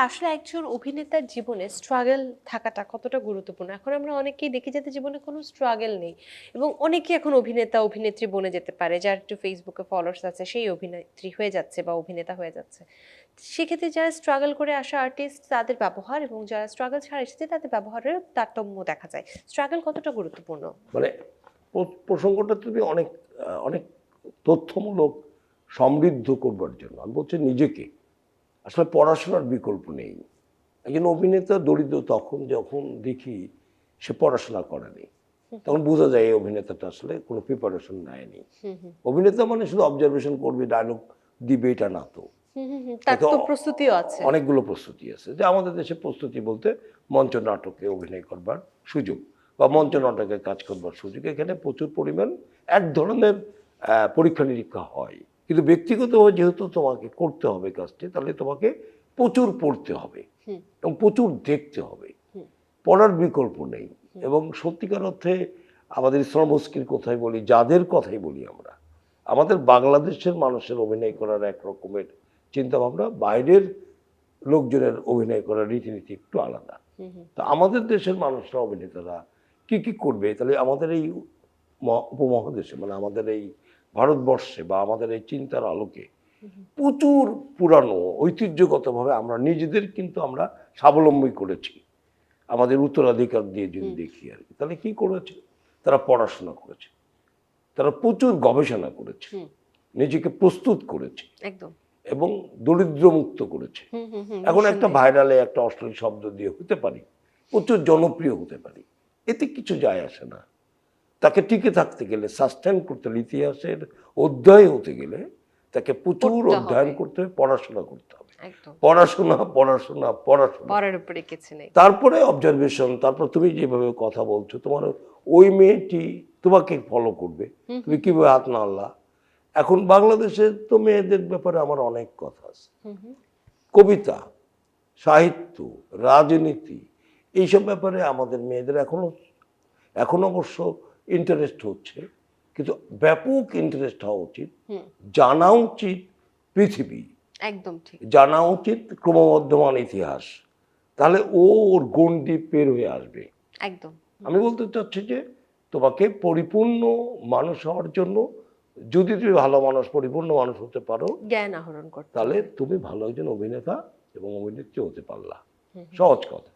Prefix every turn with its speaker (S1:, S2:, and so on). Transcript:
S1: আসলে একজন অভিনেতার জীবনে স্ট্রাগল থাকাটা কতটা গুরুত্বপূর্ণ? এখন আমরা অনেকেই দেখি যাদের জীবনে কোনো স্ট্রাগল নেই এবং অনেকেই এখন অভিনেতা, অভিনেত্রী বনে যেতে পারে। যার একটু ফেসবুকে ফলোয়ার্স আছে সেই অভিনেত্রী হয়ে যাচ্ছে বা অভিনেতা হয়ে যাচ্ছে। সেক্ষেত্রে যারা স্ট্রাগল করে আসা আর্টিস্ট তাদের ব্যবহার এবং যারা স্ট্রাগল ছাড়া এসেছে তাদের ব্যবহারের তারতম্য দেখা যায়। স্ট্রাগল কতটা গুরুত্বপূর্ণ?
S2: মানে প্রসঙ্গটা তুমি অনেক তথ্যমূলক সমৃদ্ধ করবার জন্য আমি বলছি নিজেকে আসলে পড়াশোনার বিকল্প নেই। একজন অভিনেতা দরিদ্র তখন যখন দেখি সে পড়াশোনা করেনি, তখন বোঝা যায় এই অভিনেতাটা আসলে কোনো প্রিপারেশন নেয়নি। অভিনেতা মানে শুধু অবজারভেশন করবে, ডায়লগ দিবে, এটা না তো।
S1: তার তো প্রস্তুতিও আছে।
S2: অনেকগুলো প্রস্তুতি আছে। যে আমাদের দেশে প্রস্তুতি বলতে মঞ্চ নাটকে অভিনয় করবার সুযোগ বা মঞ্চ নাটকে কাজ করবার সুযোগ, এখানে প্রচুর পরিমাণ এক ধরনের পরীক্ষা নিরীক্ষা হয়। কিন্তু ব্যক্তিগতভাবে যেহেতু তোমাকে করতে হবে কাজটি, তাহলে তোমাকে প্রচুর পড়তে হবে এবং প্রচুর দেখতে হবে। পড়ার বিকল্প নেই। এবং সত্যিকার অর্থে আমাদের শ্রমস্কির কথাই বলি, যাদের কথাই বলি আমরা, আমাদের বাংলাদেশের মানুষের অভিনয় করার এক রকমের চিন্তাভাবনা, বাইরের লোকজনের অভিনয় করার রীতিনীতি একটু আলাদা। তো আমাদের দেশের মানুষরা, অভিনেতারা কি কি করবে, তাহলে আমাদের এই উপমহাদেশে মানে আমাদের এই ভারতবর্ষে বা আমাদের এই চিন্তার আলোকে প্রচুর পুরানো ঐতিহ্যগতভাবে আমরা নিজেদের কিন্তু আমরা স্বাবলম্বী করেছি আমাদের উত্তরাধিকার দিয়ে যদি দেখি আর কি। তাহলে কি করেছে? তারা পড়াশোনা করেছে, তারা প্রচুর গবেষণা করেছে, নিজেকে প্রস্তুত করেছে
S1: একদম।
S2: এবং দরিদ্র মুক্ত করেছে। এখন একটা ভাইরালে একটা অশ্লীল শব্দ দিয়ে হতে পারি, প্রচুর জনপ্রিয় হতে পারি, এতে কিছু যায় আসে না। তাকে টিকে থাকতে গেলে, সাস্টেন করতে হলে, ইতিহাসের অধ্যায় হতে গেলে তাকে প্রচুর অধ্যয়ন করতে হবে, পড়াশোনা করতে হবে। পড়াশোনা পড়াশোনা পড়াশোনা,
S1: পড়ার উপরে কিছু নেই।
S2: তারপরে অবজারভেশন, তারপর তুমি যেভাবে কথা বলছো, তোমার ওই মেয়েটি তোমাকে ফলো করবে, তুমি কিভাবে হাত নাড়লা। এখন বাংলাদেশে তো মেয়েদের ব্যাপারে আমার অনেক কথা আছে। কবিতা, সাহিত্য, রাজনীতি, এইসব ব্যাপারে আমাদের মেয়েদের এখন অবশ্য ইন্টারেস্ট হচ্ছে, কিন্তু ব্যাপক ইন্টারেস্ট হওয়া উচিত। জানা উচিত পৃথিবী,
S1: একদম ঠিক।
S2: জানা উচিত ক্রমবর্ধমান ইতিহাস, তাহলে ওর গণ্ডি পের হয়ে আসবে।
S1: একদম।
S2: আমি বলতে চাচ্ছি যে তোমাকে পরিপূর্ণ মানুষ হওয়ার জন্য, যদি তুমি ভালো মানুষ, পরিপূর্ণ মানুষ হতে পারো,
S1: জ্ঞান আহরণ করতে,
S2: তাহলে তুমি ভালো একজন অভিনেতা এবং অভিনেত্রী হতে পারলা। সহজ কথা।